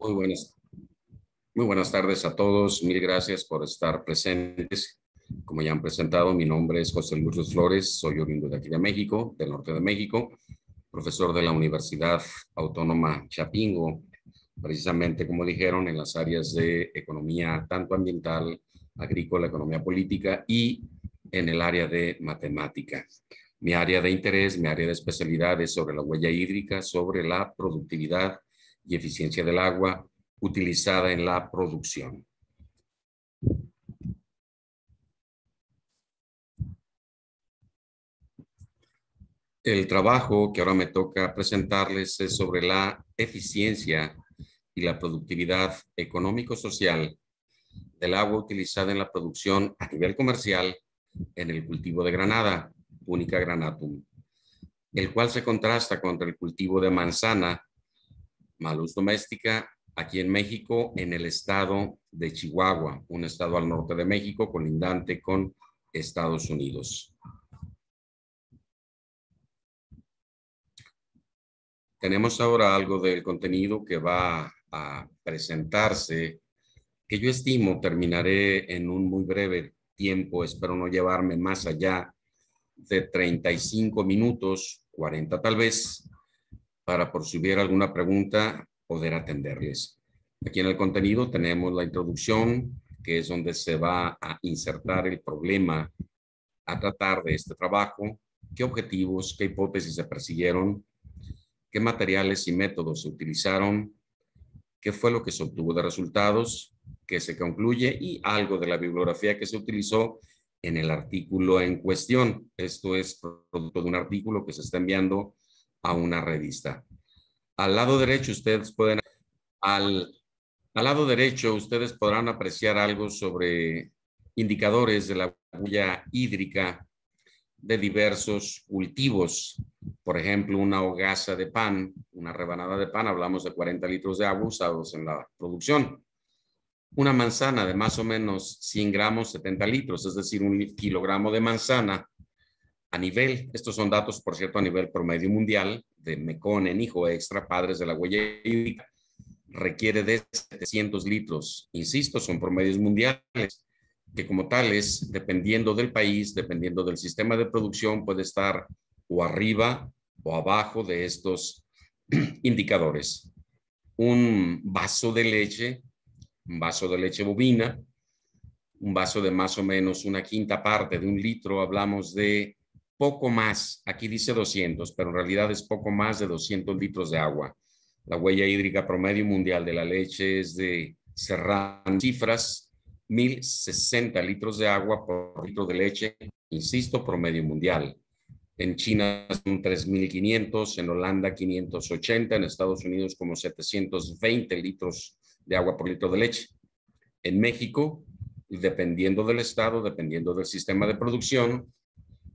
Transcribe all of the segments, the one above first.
Muy buenas, muy buenas tardes a todos. Mil gracias por estar presentes. Como ya han presentado, mi nombre es José Luis Flores. Soy oriundo de aquí de México, del norte de México, profesor de la Universidad Autónoma Chapingo, precisamente como dijeron, en las áreas de economía, tanto ambiental, agrícola, economía política y en el área de matemática. Mi área de interés, mi área de especialidad es sobre la huella hídrica, sobre la productividad y eficiencia del agua utilizada en la producción. El trabajo que ahora me toca presentarles es sobre la eficiencia y la productividad económico-social del agua utilizada en la producción a nivel comercial en el cultivo de granada, Punica granatum, el cual se contrasta contra el cultivo de manzana, Malus domestica, aquí en México, en el estado de Chihuahua, un estado al norte de México, colindante con Estados Unidos. Tenemos ahora algo del contenido que va a presentarse, que yo estimo terminaré en un muy breve tiempo, espero no llevarme más allá de 35 minutos, 40 tal vez, para por si hubiera alguna pregunta, poder atenderles. Aquí en el contenido tenemos la introducción, que es donde se va a insertar el problema a tratar de este trabajo, qué objetivos, qué hipótesis se persiguieron, qué materiales y métodos se utilizaron, qué fue lo que se obtuvo de resultados, qué se concluye y algo de la bibliografía que se utilizó en el artículo en cuestión. Esto es producto de un artículo que se está enviando a una revista. Al lado derecho ustedes pueden, al, al lado derecho ustedes podrán apreciar algo sobre indicadores de la huella hídrica de diversos cultivos. Por ejemplo, una hogaza de pan, una rebanada de pan, hablamos de 40 litros de agua usados en la producción. Una manzana de más o menos 100 gramos, 70 litros, es decir, un kilogramo de manzana a nivel, estos son datos, por cierto, a nivel promedio mundial, de Mekong en Hijo Extra, padres de la huella hídrica, requiere de 700 litros. Insisto, son promedios mundiales que como tales, dependiendo del país, dependiendo del sistema de producción, puede estar o arriba o abajo de estos indicadores. Un vaso de leche, un vaso de leche bovina, un vaso de más o menos una quinta parte de un litro, hablamos de poco más, aquí dice 200, pero en realidad es poco más de 200 litros de agua. La huella hídrica promedio mundial de la leche es de, cerrando cifras, 1.060 litros de agua por litro de leche, insisto, promedio mundial. En China son 3.500, en Holanda 580, en Estados Unidos como 720 litros de agua por litro de leche. En México, dependiendo del estado, dependiendo del sistema de producción,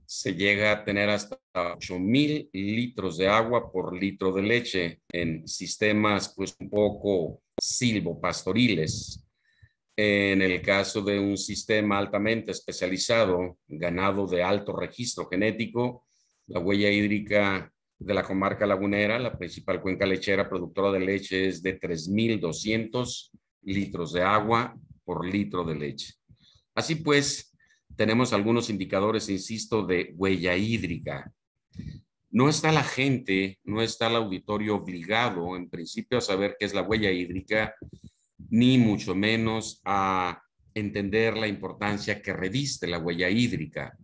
se llega a tener hasta 8.000 litros de agua por litro de leche en sistemas pues un poco silvopastoriles. En el caso de un sistema altamente especializado, ganado de alto registro genético, la huella hídrica de la comarca lagunera, la principal cuenca lechera productora de leche, es de 3.200 litros de agua por litro de leche. Así pues, tenemos algunos indicadores, insisto, de huella hídrica. No está la gente, no está el auditorio obligado, en principio, a saber qué es la huella hídrica, ni mucho menos a entender la importancia que reviste la huella hídrica.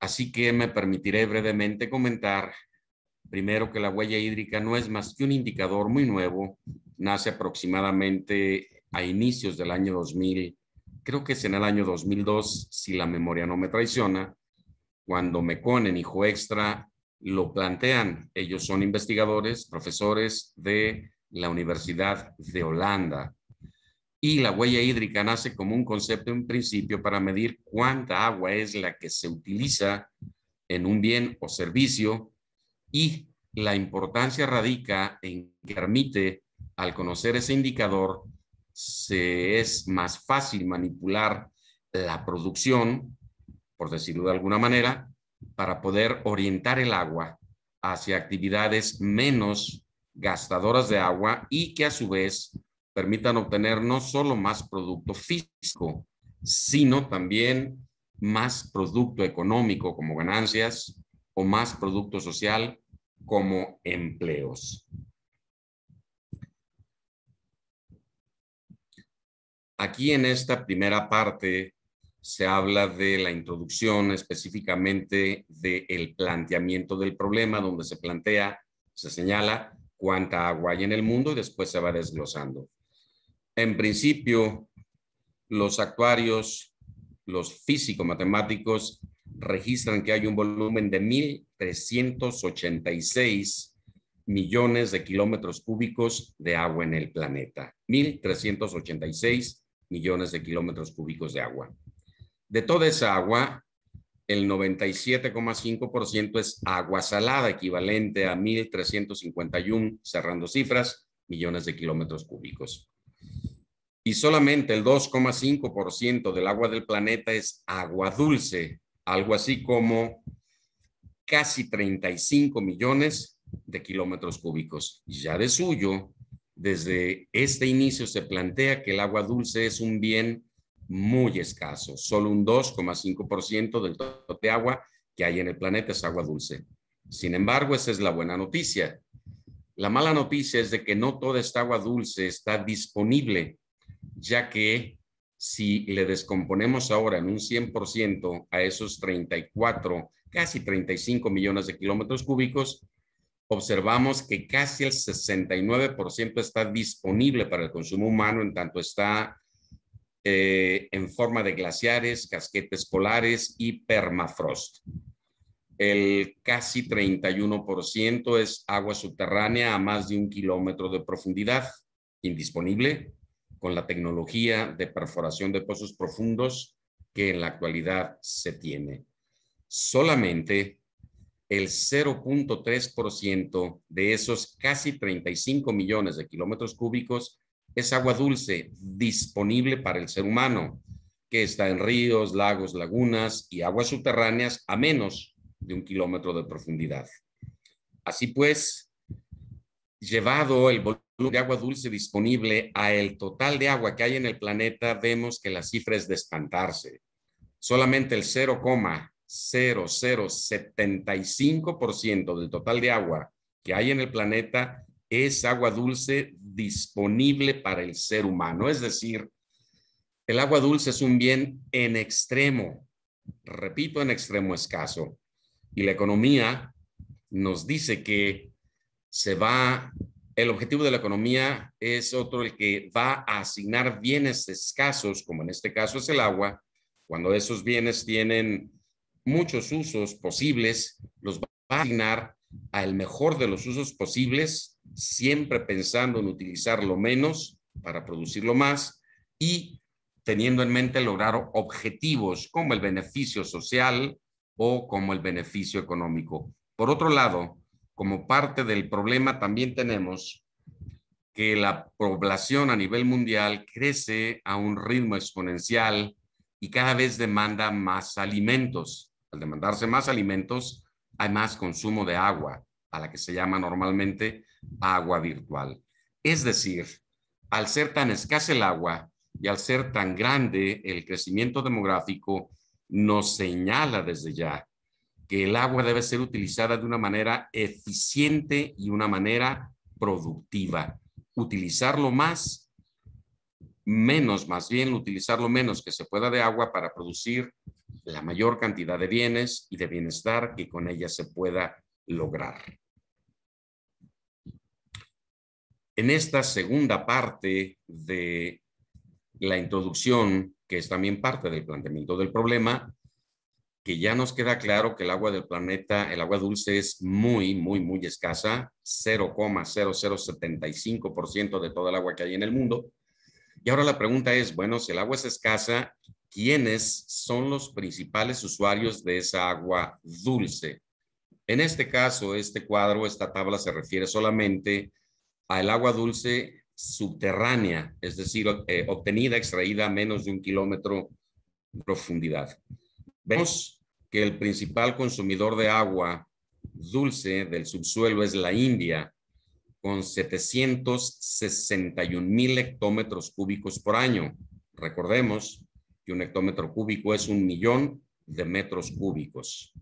Así que me permitiré brevemente comentar, primero, que la huella hídrica no es más que un indicador muy nuevo, nace aproximadamente a inicios del año 2000, creo que es en el año 2002, si la memoria no me traiciona, cuando Mekong en Hijo Extra lo plantean. Ellos son investigadores, profesores de la Universidad de Holanda. Y la huella hídrica nace como un concepto, un principio para medir cuánta agua es la que se utiliza en un bien o servicio, y la importancia radica en que permite, al conocer ese indicador, se es más fácil manipular la producción, por decirlo de alguna manera, para poder orientar el agua hacia actividades menos gastadoras de agua y que a su vez permitan obtener no solo más producto físico, sino también más producto económico como ganancias o más producto social como empleos. Aquí en esta primera parte se habla de la introducción específicamente del planteamiento del problema, donde se plantea, se señala cuánta agua hay en el mundo y después se va desglosando. En principio, los actuarios, los físico-matemáticos registran que hay un volumen de 1.386 millones de kilómetros cúbicos de agua en el planeta. 1.386 millones de kilómetros cúbicos de agua. De toda esa agua, el 97,5% es agua salada, equivalente a 1.351, cerrando cifras, millones de kilómetros cúbicos. Y solamente el 2,5% del agua del planeta es agua dulce, algo así como casi 35 millones de kilómetros cúbicos. Y ya de suyo, desde este inicio se plantea que el agua dulce es un bien muy escaso. Solo un 2,5% del total de agua que hay en el planeta es agua dulce. Sin embargo, esa es la buena noticia. La mala noticia es de que no toda esta agua dulce está disponible, ya que si le descomponemos ahora en un 100% a esos 34, casi 35 millones de kilómetros cúbicos, observamos que casi el 69% está disponible para el consumo humano, en tanto está en forma de glaciares, casquetes polares y permafrost. El casi 31% es agua subterránea a más de 1 kilómetro de profundidad, indisponible con la tecnología de perforación de pozos profundos que en la actualidad se tiene. Solamente el 0,3% de esos casi 35 millones de kilómetros cúbicos es agua dulce disponible para el ser humano, que está en ríos, lagos, lagunas y aguas subterráneas a menos de 1 kilómetro de profundidad. Así pues, llevado el volumen de agua dulce disponible a el total de agua que hay en el planeta, vemos que la cifra es de espantarse. Solamente el 0,0075% del total de agua que hay en el planeta es agua dulce disponible para el ser humano. Es decir, el agua dulce es un bien en extremo, repito, en extremo escaso. Y la economía nos dice que el objetivo de la economía es otro, el que va a asignar bienes escasos, como en este caso es el agua. Cuando esos bienes tienen muchos usos posibles, los va a asignar al mejor de los usos posibles, siempre pensando en utilizarlo menos para producirlo más y teniendo en mente lograr objetivos como el beneficio social o como el beneficio económico. Por otro lado, como parte del problema también tenemos que la población a nivel mundial crece a un ritmo exponencial y cada vez demanda más alimentos. Al demandarse más alimentos, hay más consumo de agua, a la que se llama normalmente agua virtual. Es decir, al ser tan escasa el agua y al ser tan grande el crecimiento demográfico, nos señala desde ya que el agua debe ser utilizada de una manera eficiente y una manera productiva. Utilizarlo menos, más bien utilizar lo menos que se pueda de agua para producir la mayor cantidad de bienes y de bienestar que con ella se pueda lograr. En esta segunda parte de la introducción, que es también parte del planteamiento del problema, que ya nos queda claro que el agua del planeta, el agua dulce, es muy, muy, muy escasa, 0,0075% de toda el agua que hay en el mundo. Y ahora la pregunta es, bueno, si el agua es escasa, ¿quiénes son los principales usuarios de esa agua dulce? En este caso, este cuadro, esta tabla se refiere solamente al agua dulce subterránea, es decir, obtenida, extraída a menos de 1 kilómetro de profundidad. Vemos que el principal consumidor de agua dulce del subsuelo es la India, con 761,000 hectómetros cúbicos por año. Recordemos que un hectómetro cúbico es 1,000,000 de metros cúbicos.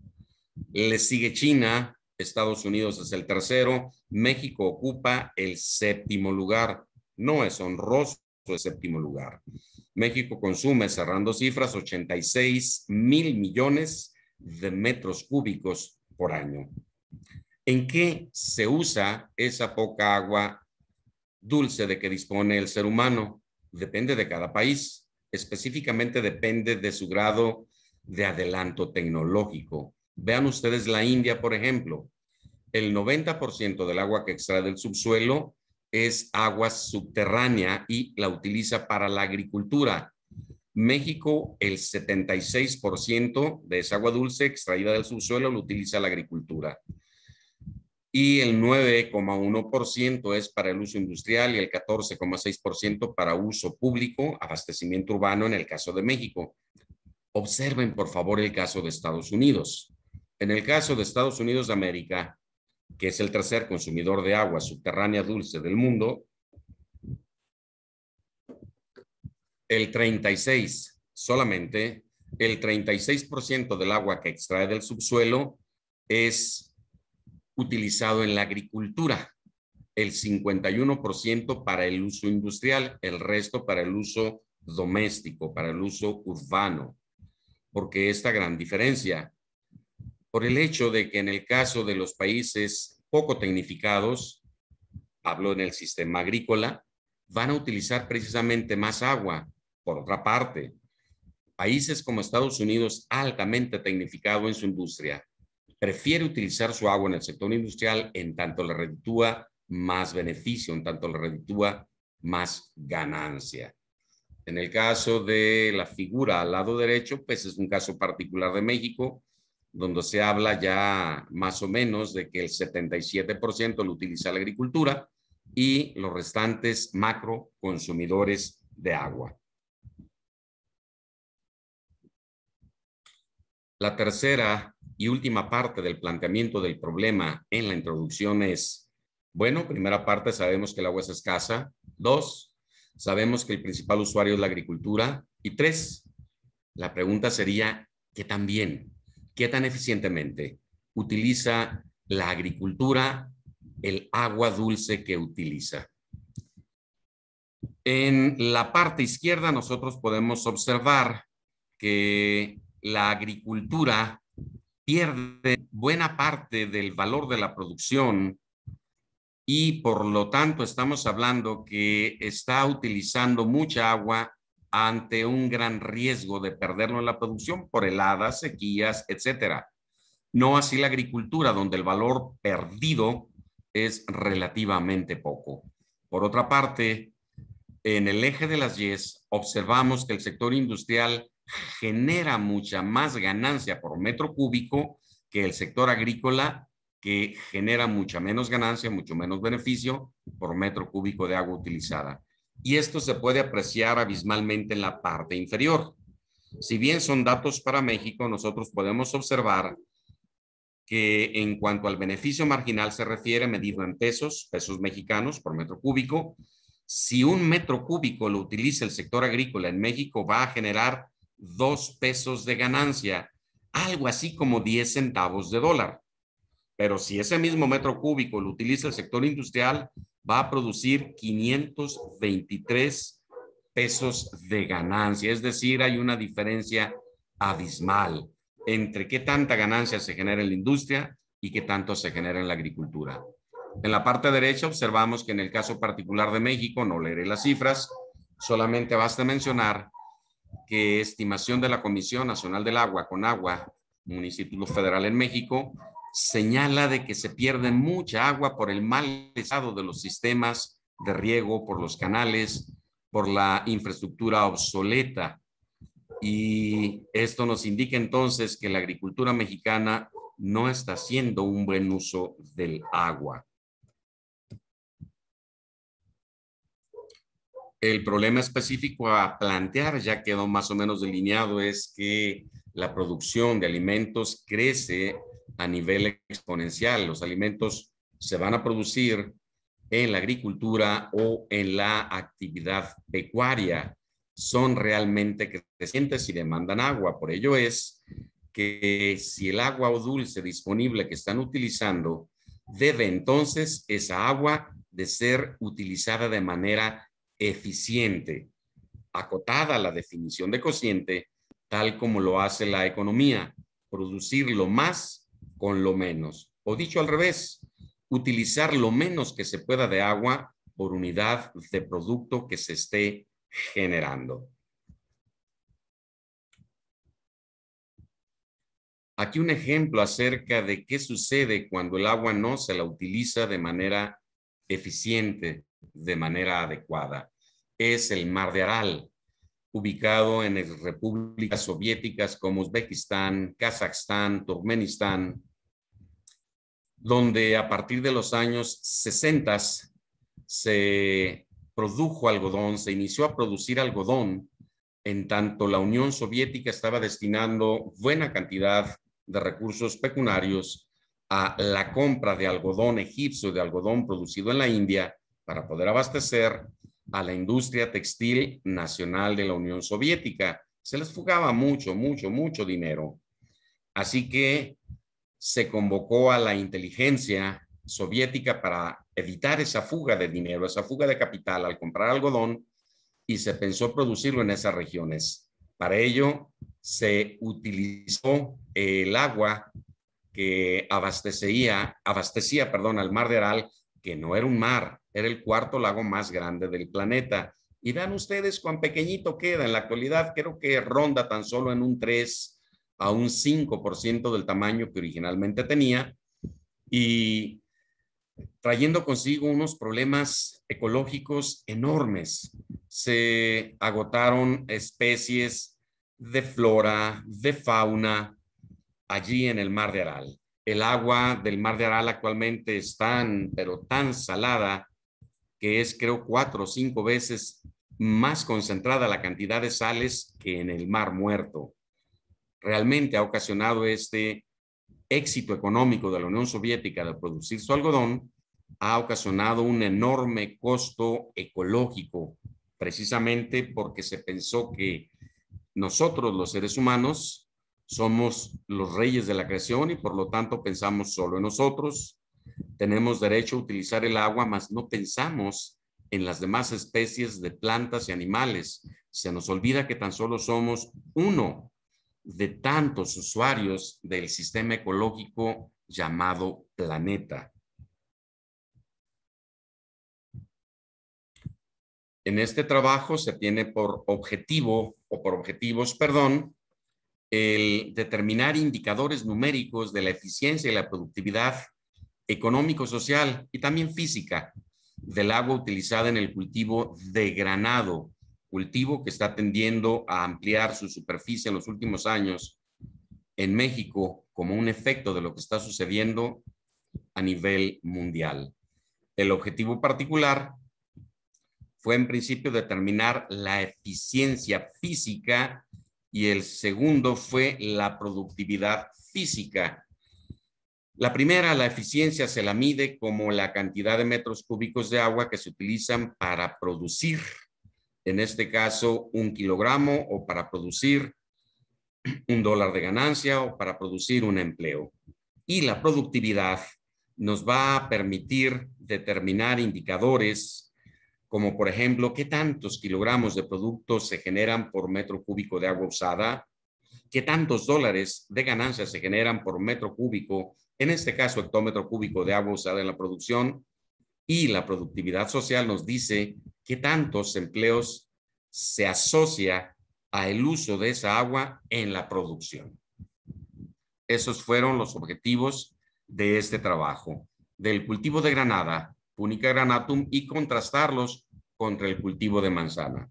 Le sigue China, Estados Unidos es el tercero, México ocupa el séptimo lugar. No es honroso el séptimo lugar. México consume, cerrando cifras, 86,000 millones de metros cúbicos por año. ¿En qué se usa esa poca agua dulce de que dispone el ser humano? Depende de cada país. Específicamente depende de su grado de adelanto tecnológico. Vean ustedes la India, por ejemplo. El 90% del agua que extrae del subsuelo es agua subterránea y la utiliza para la agricultura. México, el 76% de esa agua dulce extraída del subsuelo lo utiliza la agricultura. Y el 9,1% es para el uso industrial y el 14,6% para uso público, abastecimiento urbano en el caso de México. Observen, por favor, el caso de Estados Unidos. En el caso de Estados Unidos de América, que es el tercer consumidor de agua subterránea dulce del mundo, solamente el 36% del agua que extrae del subsuelo es utilizado en la agricultura, el 51% para el uso industrial, el resto para el uso doméstico, para el uso urbano. ¿Por qué esta gran diferencia? Por el hecho de que en el caso de los países poco tecnificados, hablo en el sistema agrícola, van a utilizar precisamente más agua. Por otra parte, países como Estados Unidos, altamente tecnificado en su industria, prefiere utilizar su agua en el sector industrial en tanto le reditúa más beneficio, en tanto le reditúa más ganancia. En el caso de la figura al lado derecho, pues es un caso particular de México, donde se habla ya más o menos de que el 77% lo utiliza la agricultura y los restantes macro consumidores de agua. La tercera y última parte del planteamiento del problema en la introducción es, bueno, primera parte, sabemos que el agua es escasa. 2, sabemos que el principal usuario es la agricultura. Y 3, la pregunta sería, ¿qué tan bien, qué tan eficientemente utiliza la agricultura el agua dulce que utiliza? En la parte izquierda nosotros podemos observar que la agricultura pierde buena parte del valor de la producción y por lo tanto estamos hablando que está utilizando mucha agua ante un gran riesgo de perderlo en la producción por heladas, sequías, etcétera. No así la agricultura, donde el valor perdido es relativamente poco. Por otra parte, en el eje de las YES observamos que el sector industrial genera mucha más ganancia por metro cúbico que el sector agrícola, que genera mucha menos ganancia, mucho menos beneficio por metro cúbico de agua utilizada. Y esto se puede apreciar abismalmente en la parte inferior. Si bien son datos para México, nosotros podemos observar que en cuanto al beneficio marginal se refiere, medido en pesos mexicanos por metro cúbico, si un metro cúbico lo utiliza el sector agrícola en México, va a generar 2 pesos de ganancia, algo así como 10 centavos de dólar. Pero si ese mismo metro cúbico lo utiliza el sector industrial, va a producir 523 pesos de ganancia. Es decir, hay una diferencia abismal entre qué tanta ganancia se genera en la industria y qué tanto se genera en la agricultura. En la parte derecha observamos que en el caso particular de México, no leeré las cifras, solamente basta mencionar que estimación de la Comisión Nacional del Agua, CONAGUA, un instituto federal en México, señala de que se pierde mucha agua por el mal estado de los sistemas de riego, por los canales, por la infraestructura obsoleta. Y esto nos indica entonces que la agricultura mexicana no está haciendo un buen uso del agua. El problema específico a plantear, ya quedó más o menos delineado, es que la producción de alimentos crece a nivel exponencial. Los alimentos se van a producir en la agricultura o en la actividad pecuaria. Son realmente crecientes y demandan agua. Por ello es que si el agua o dulce disponible que están utilizando debe entonces esa agua de ser utilizada de manera eficiente, acotada a la definición de cociente, tal como lo hace la economía, producir lo más con lo menos. O dicho al revés, utilizar lo menos que se pueda de agua por unidad de producto que se esté generando. Aquí un ejemplo acerca de qué sucede cuando el agua no se la utiliza de manera eficiente, de manera adecuada. Es el Mar de Aral, ubicado en repúblicas soviéticas como Uzbekistán, Kazajstán, Turkmenistán, donde a partir de los años 60 se produjo algodón, se inició a producir algodón, en tanto la Unión Soviética estaba destinando buena cantidad de recursos pecuniarios a la compra de algodón egipcio, de algodón producido en la India, para poder abastecer a la industria textil nacional de la Unión Soviética. Se les fugaba mucho dinero. Así que se convocó a la inteligencia soviética para evitar esa fuga de dinero, esa fuga de capital al comprar algodón, y se pensó producirlo en esas regiones. Para ello se utilizó el agua que abastecía al Mar de Aral, que no era un mar, era el cuarto lago más grande del planeta. Y vean ustedes cuán pequeñito queda en la actualidad. Creo que ronda tan solo en un 3 a un 5% del tamaño que originalmente tenía, y trayendo consigo unos problemas ecológicos enormes. Se agotaron especies de flora, de fauna, allí en el Mar de Aral. El agua del Mar de Aral actualmente es pero tan salada, que es, creo, 4 o 5 veces más concentrada la cantidad de sales que en el Mar Muerto. Realmente ha ocasionado este éxito económico de la Unión Soviética de producir su algodón, ha ocasionado un enorme costo ecológico, precisamente porque se pensó que nosotros, los seres humanos, somos los reyes de la creación y por lo tanto pensamos solo en nosotros. Tenemos derecho a utilizar el agua, mas no pensamos en las demás especies de plantas y animales. Se nos olvida que tan solo somos uno de tantos usuarios del sistema ecológico llamado planeta. En este trabajo se tiene por objetivo, o por objetivos, perdón, el determinar indicadores numéricos de la eficiencia y la productividad económico-social y también física del agua utilizada en el cultivo de granado, cultivo que está tendiendo a ampliar su superficie en los últimos años en México como un efecto de lo que está sucediendo a nivel mundial. El objetivo particular fue en principio determinar la eficiencia física y el segundo fue la productividad física. La primera, la eficiencia, se la mide como la cantidad de metros cúbicos de agua que se utilizan para producir, en este caso, 1 kilogramo, o para producir $1 de ganancia, o para producir un empleo. Y la productividad nos va a permitir determinar indicadores como, por ejemplo, qué tantos kilogramos de productos se generan por metro cúbico de agua usada, qué tantos dólares de ganancia se generan por metro cúbico, en este caso hectómetro cúbico de agua usada en la producción, y la productividad social nos dice qué tantos empleos se asocia a el uso de esa agua en la producción. Esos fueron los objetivos de este trabajo, del cultivo de granada, Punica granatum, y contrastarlos contra el cultivo de manzana.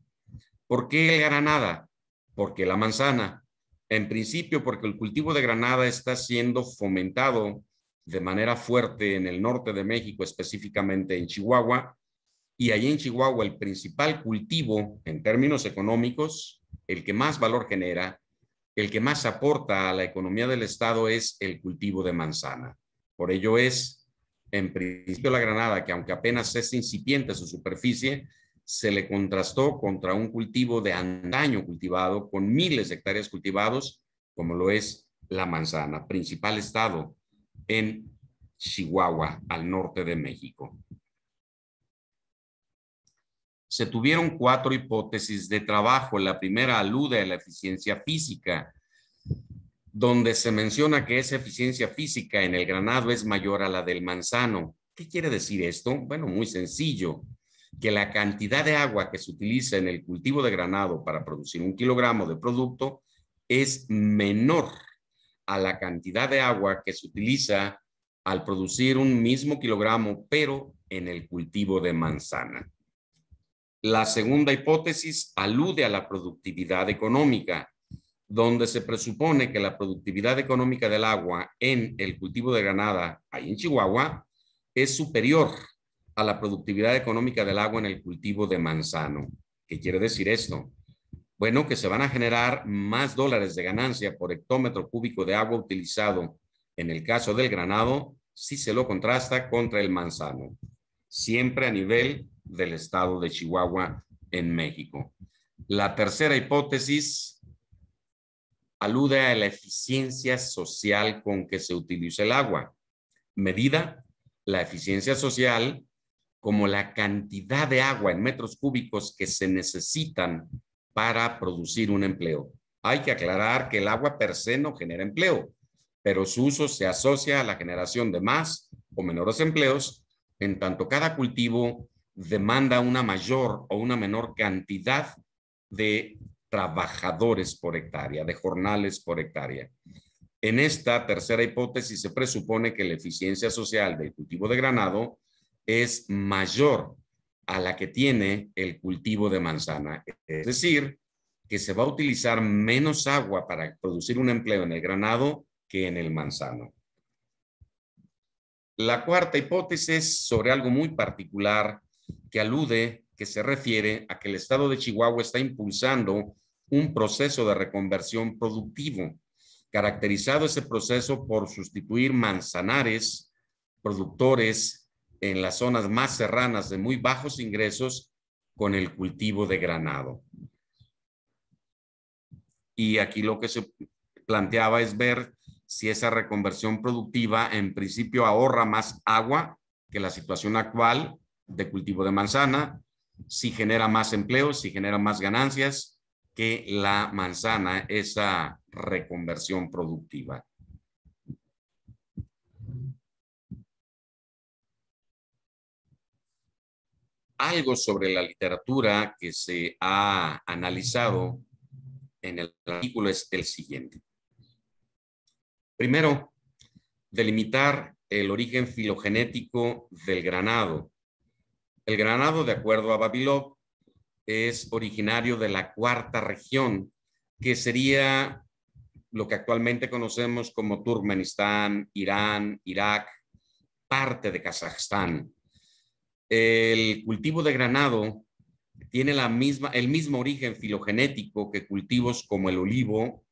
¿Por qué el granada? Porque la manzana. En principio, porque el cultivo de granada está siendo fomentado de manera fuerte en el norte de México, específicamente en Chihuahua, y allí en Chihuahua el principal cultivo en términos económicos, el que más valor genera, el que más aporta a la economía del estado, es el cultivo de manzana. Por ello es En principio la granada, que aunque apenas es incipiente su superficie, se le contrastó contra un cultivo de antaño cultivado con miles de hectáreas cultivados, como lo es la manzana, principal estado en Chihuahua, al norte de México. Se tuvieron 4 hipótesis de trabajo. La primera alude a la eficiencia física, donde se menciona que esa eficiencia física en el granado es mayor a la del manzano. ¿Qué quiere decir esto? Bueno, muy sencillo, que la cantidad de agua que se utiliza en el cultivo de granado para producir 1 kilogramo de producto es menor a la cantidad de agua que se utiliza al producir un mismo kilogramo, pero en el cultivo de manzana. La segunda hipótesis alude a la productividad económica, donde se presupone que la productividad económica del agua en el cultivo de granada, ahí en Chihuahua, es superior a la productividad económica del agua en el cultivo de manzano. ¿Qué quiere decir esto? Bueno, que se van a generar más dólares de ganancia por hectómetro cúbico de agua utilizado en el caso del granado si se lo contrasta contra el manzano, siempre a nivel del estado de Chihuahua en México. La tercera hipótesis alude a la eficiencia social con que se utiliza el agua, medida la eficiencia social como la cantidad de agua en metros cúbicos que se necesitan para producir un empleo. Hay que aclarar que el agua per se no genera empleo, pero su uso se asocia a la generación de más o menores empleos, en tanto cada cultivo demanda una mayor o una menor cantidad de trabajadores por hectárea, de jornales por hectárea. En esta tercera hipótesis se presupone que la eficiencia social del cultivo de granado es mayor a la que tiene el cultivo de manzana. Es decir, que se va a utilizar menos agua para producir un empleo en el granado que en el manzano. La cuarta hipótesis sobre algo muy particular que se refiere a que el estado de Chihuahua está impulsando un proceso de reconversión productivo, caracterizado ese proceso por sustituir manzanares productores en las zonas más serranas de muy bajos ingresos con el cultivo de granado. Y aquí lo que se planteaba es ver si esa reconversión productiva en principio ahorra más agua que la situación actual de cultivo de manzana, si genera más empleos, si genera más ganancias que la manzana, esa reconversión productiva. Algo sobre la literatura que se ha analizado en el artículo es el siguiente. Primero, delimitar el origen filogenético del granado. El granado, de acuerdo a Vavilov, es originario de la cuarta región, que sería lo que actualmente conocemos como Turkmenistán, Irán, Irak, parte de Kazajstán. El cultivo de granado tiene el mismo origen filogenético que cultivos como el olivo,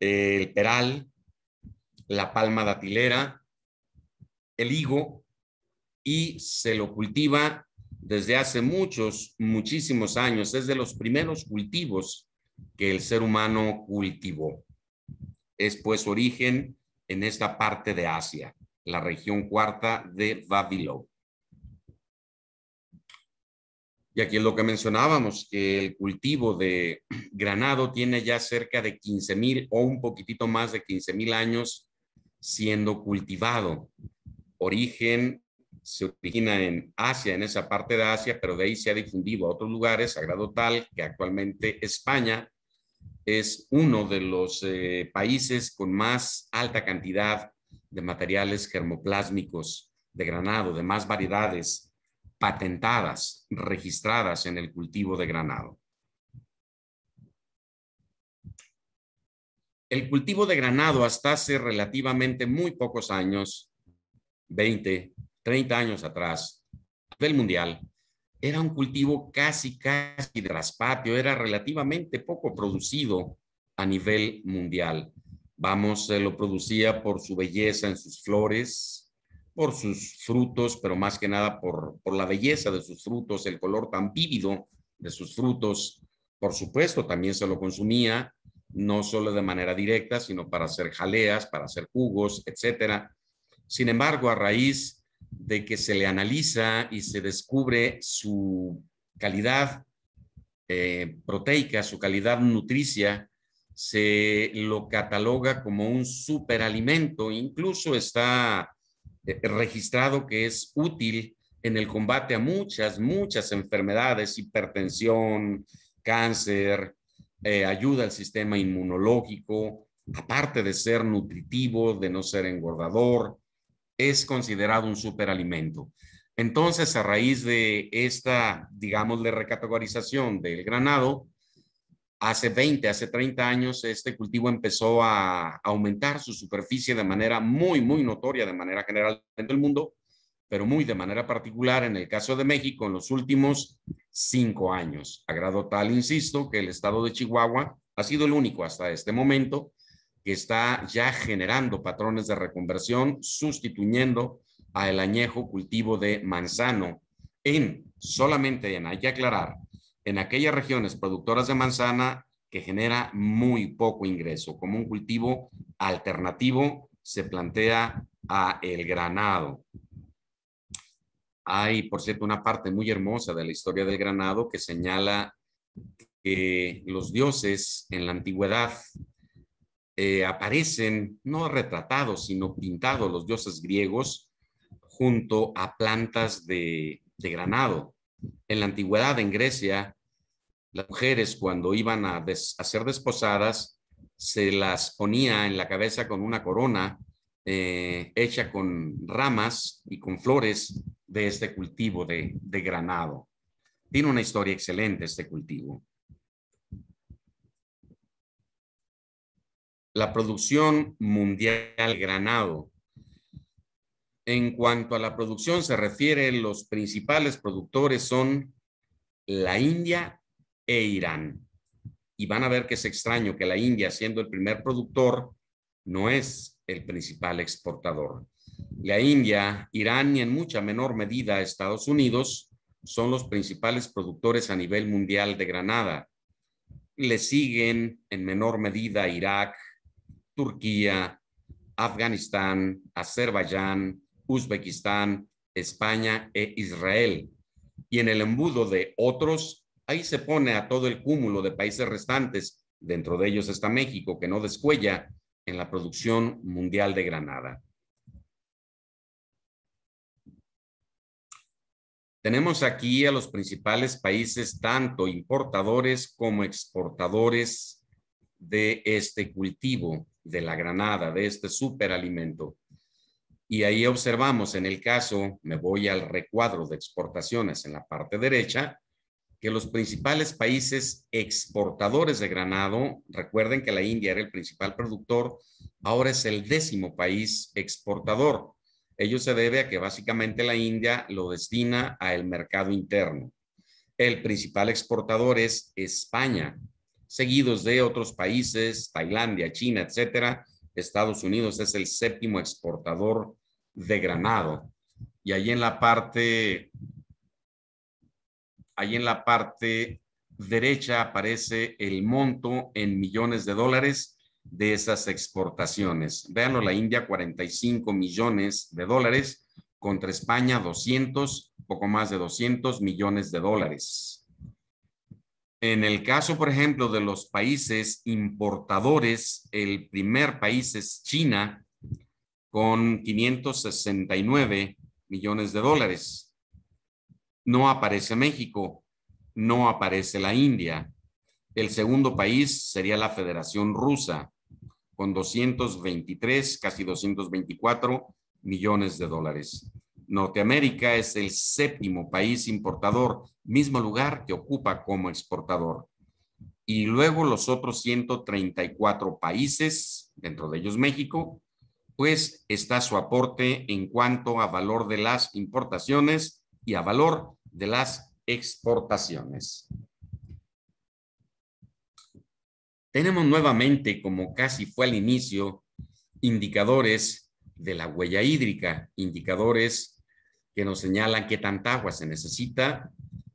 el peral, la palma datilera, el higo, y se lo cultiva desde hace muchísimos años. Es de los primeros cultivos que el ser humano cultivó. Es pues origen en esta parte de Asia, la región cuarta de Vavilov. Y aquí es lo que mencionábamos, que el cultivo de granado tiene ya cerca de 15,000 o un poquitito más de 15,000 años siendo cultivado. Se origina en Asia, en esa parte de Asia, pero de ahí se ha difundido a otros lugares, a grado tal que actualmente España es uno de los países con más alta cantidad de materiales germoplásmicos de granado, de más variedades patentadas, registradas en el cultivo de granado. El cultivo de granado hasta hace relativamente muy pocos años, 20, 30 años atrás, del mundial, era un cultivo casi de traspatio, era relativamente poco producido a nivel mundial. Lo producía por su belleza en sus flores, por sus frutos, pero más que nada por la belleza de sus frutos, el color tan vívido de sus frutos. Por supuesto, también se lo consumía, no solo de manera directa, sino para hacer jaleas, para hacer jugos, etcétera. Sin embargo, a raíz de que se le analiza y se descubre su calidad proteica, su calidad nutricia, se lo cataloga como un superalimento, incluso está registrado que es útil en el combate a muchas enfermedades, hipertensión, cáncer, ayuda al sistema inmunológico, aparte de ser nutritivo, de no ser engordador, es considerado un superalimento. Entonces, a raíz de esta, digamos, de recategorización del granado, hace 30 años, este cultivo empezó a aumentar su superficie de manera muy notoria, de manera general en el mundo, pero muy de manera particular en el caso de México en los últimos 5 años. A grado tal, insisto, que el estado de Chihuahua ha sido el único hasta este momento que está ya generando patrones de reconversión, sustituyendo al añejo cultivo de manzano solamente hay que aclarar, en aquellas regiones productoras de manzana que genera muy poco ingreso. Como un cultivo alternativo se plantea a el granado. Hay, por cierto, una parte muy hermosa de la historia del granado que señala que los dioses en la antigüedad aparecen no retratados, sino pintados, los dioses griegos, junto a plantas de granado. En la antigüedad, en Grecia, las mujeres cuando iban a ser desposadas, se las ponía en la cabeza con una corona hecha con ramas y con flores de este cultivo de granado. Tiene una historia excelente este cultivo. La producción mundial de granado. En cuanto a la producción se refiere, los principales productores son la India e Irán. Y van a ver que es extraño que la India, siendo el primer productor, no es el principal exportador. La India, Irán y en mucha menor medida Estados Unidos son los principales productores a nivel mundial de granada. Le siguen en menor medida Irak, Turquía, Afganistán, Azerbaiyán, Uzbekistán, España e Israel. Y en el embudo de otros, ahí se pone a todo el cúmulo de países restantes. Dentro de ellos está México, que no descuella en la producción mundial de granada. Tenemos aquí a los principales países, tanto importadores como exportadores de este cultivo, de la granada, de este superalimento. Y ahí observamos en el caso, me voy al recuadro de exportaciones en la parte derecha, que los principales países exportadores de granado, recuerden que la India era el principal productor, ahora es el 10º país exportador. Ello se debe a que básicamente la India lo destina al mercado interno. El principal exportador es España, seguidos de otros países, Tailandia, China, etcétera. Estados Unidos es el 7º exportador de granado. Y ahí en la parte derecha aparece el monto en millones de dólares de esas exportaciones. Véanlo, la India 45 millones de dólares contra España 200, poco más de 200 millones de dólares. En el caso, por ejemplo, de los países importadores, el primer país es China con 569 millones de dólares. No aparece México, no aparece la India. El segundo país sería la Federación Rusa, con 223, casi 224 millones de dólares. Norteamérica es el 7º país importador, mismo lugar que ocupa como exportador. Y luego los otros 134 países, dentro de ellos México, pues está su aporte en cuanto a valor de las importaciones y a valor de las exportaciones. Tenemos nuevamente, como casi fue al inicio, indicadores de la huella hídrica, indicadores que nos señalan qué tanta agua se necesita.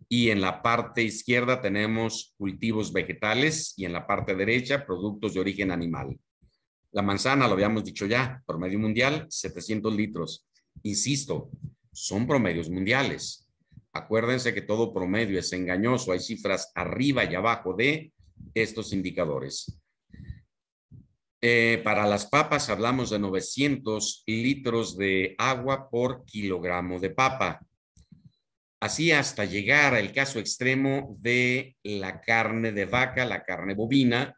Y en la parte izquierda tenemos cultivos vegetales y en la parte derecha productos de origen animal. La manzana, lo habíamos dicho ya, promedio mundial, 700 litros. Insisto, son promedios mundiales. Acuérdense que todo promedio es engañoso. Hay cifras arriba y abajo de estos indicadores. Para las papas hablamos de 900 litros de agua por kilogramo de papa. Así hasta llegar al caso extremo de la carne de vaca, la carne bovina,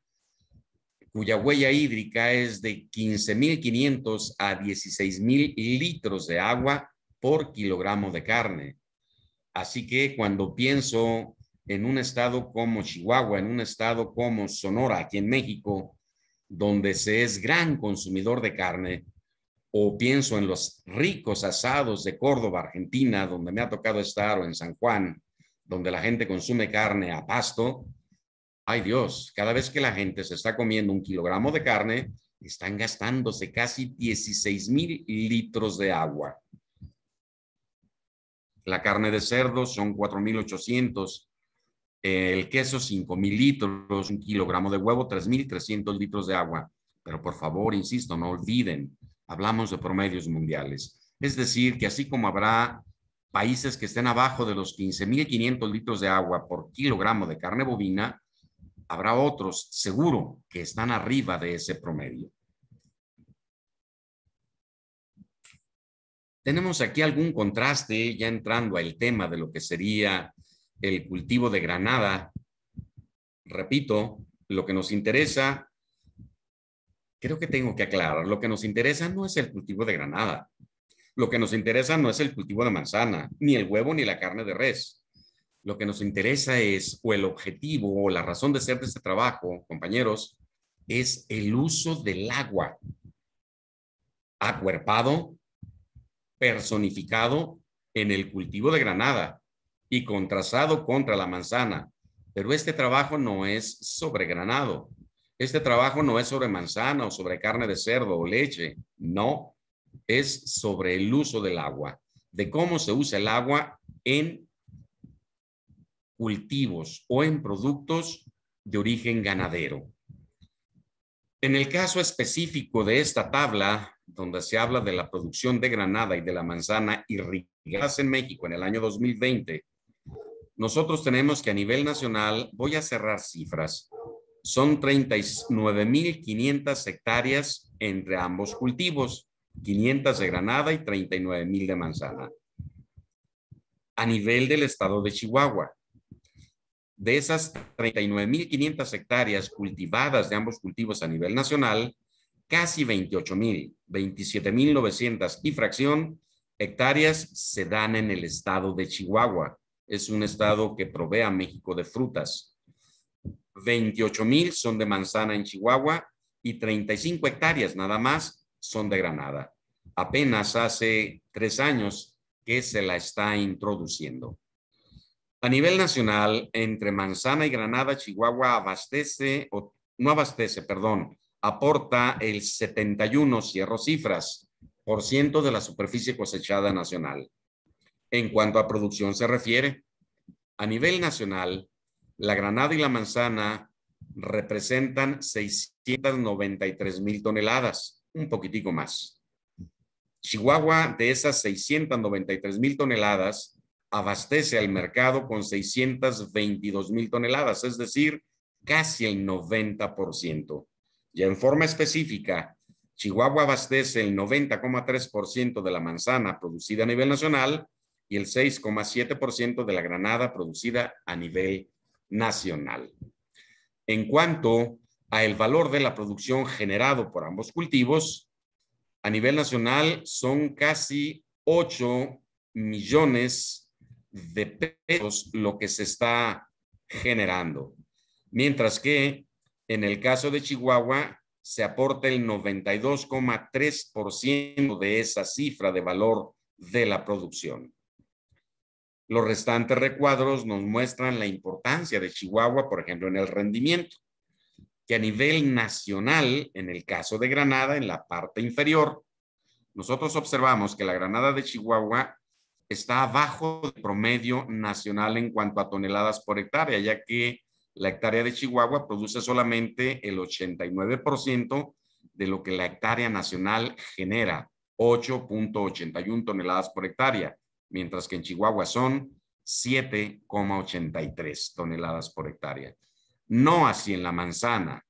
cuya huella hídrica es de 15.500 a 16.000 litros de agua por kilogramo de carne. Así que cuando pienso en un estado como Chihuahua, en un estado como Sonora, aquí en México, donde se es gran consumidor de carne, o pienso en los ricos asados de Córdoba, Argentina, donde me ha tocado estar, o en San Juan, donde la gente consume carne a pasto. Ay Dios, cada vez que la gente se está comiendo un kilogramo de carne, están gastándose casi 16.000 litros de agua. La carne de cerdo son 4.800, el queso 5.000 litros, un kilogramo de huevo 3.300 litros de agua. Pero por favor, insisto, no olviden, hablamos de promedios mundiales. Es decir, que así como habrá países que estén abajo de los 15.500 litros de agua por kilogramo de carne bovina, habrá otros, seguro, que están arriba de ese promedio. Tenemos aquí algún contraste, ya entrando al tema de lo que sería el cultivo de granada. Repito, lo que nos interesa, creo que tengo que aclarar, lo que nos interesa no es el cultivo de granada. Lo que nos interesa no es el cultivo de manzana, ni el huevo, ni la carne de res. Lo que nos interesa es, o el objetivo, o la razón de ser de este trabajo, compañeros, es el uso del agua acuerpado, personificado en el cultivo de granada y contrastado contra la manzana. Pero este trabajo no es sobre granado. Este trabajo no es sobre manzana o sobre carne de cerdo o leche. No, es sobre el uso del agua, de cómo se usa el agua en cultivos o en productos de origen ganadero. En el caso específico de esta tabla, donde se habla de la producción de granada y de la manzana irrigadas en México en el año 2020, nosotros tenemos que a nivel nacional, voy a cerrar cifras, son 39.500 hectáreas entre ambos cultivos, 500 de granada y 39.000 de manzana. A nivel del estado de Chihuahua, de esas 39.500 hectáreas cultivadas de ambos cultivos a nivel nacional, casi 28.000, 27.900 y fracción hectáreas se dan en el estado de Chihuahua. Es un estado que provee a México de frutas. 28.000 son de manzana en Chihuahua y 35 hectáreas nada más son de granada. Apenas hace 3 años que se la está introduciendo. A nivel nacional, entre manzana y granada, Chihuahua abastece, o no abastece, perdón, aporta el 71, cierro cifras, por ciento de la superficie cosechada nacional. En cuanto a producción se refiere, a nivel nacional, la granada y la manzana representan 693.000 toneladas, un poquitico más. Chihuahua, de esas 693.000 toneladas, abastece al mercado con 622.000 toneladas, es decir, casi el 90%. Y en forma específica, Chihuahua abastece el 90,3% de la manzana producida a nivel nacional y el 6,7% de la granada producida a nivel nacional. En cuanto a el valor de la producción generado por ambos cultivos, a nivel nacional son casi 8 millones de pesos lo que se está generando. Mientras que en el caso de Chihuahua se aporta el 92,3% de esa cifra de valor de la producción. Los restantes recuadros nos muestran la importancia de Chihuahua, por ejemplo, en el rendimiento, que a nivel nacional, en el caso de Granada, en la parte inferior, nosotros observamos que la granada de Chihuahua está abajo del promedio nacional en cuanto a toneladas por hectárea, ya que la hectárea de Chihuahua produce solamente el 89% de lo que la hectárea nacional genera, 8.81 toneladas por hectárea, mientras que en Chihuahua son 7,83 toneladas por hectárea. No así en la manzana.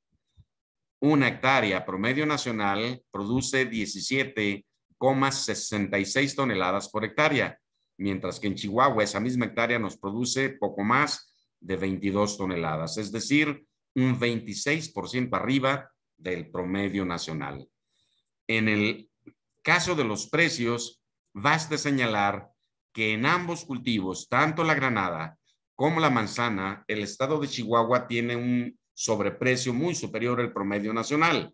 Una hectárea promedio nacional produce 17,66 toneladas por hectárea, mientras que en Chihuahua esa misma hectárea nos produce poco más de 22 toneladas, es decir, un 26% arriba del promedio nacional. En el caso de los precios, basta señalar que en ambos cultivos, tanto la granada como la manzana, el estado de Chihuahua tiene un sobreprecio muy superior al promedio nacional.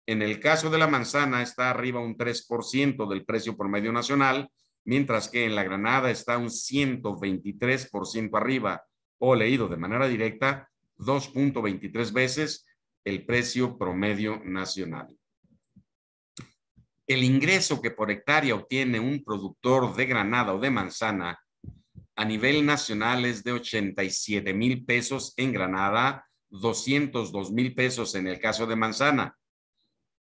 En el caso de la manzana está arriba un 3% del precio promedio nacional, mientras que en la granada está un 123% arriba, o leído de manera directa, 2.23 veces el precio promedio nacional. El ingreso que por hectárea obtiene un productor de granada o de manzana a nivel nacional es de 87,000 pesos en granada, 202,000 pesos en el caso de manzana.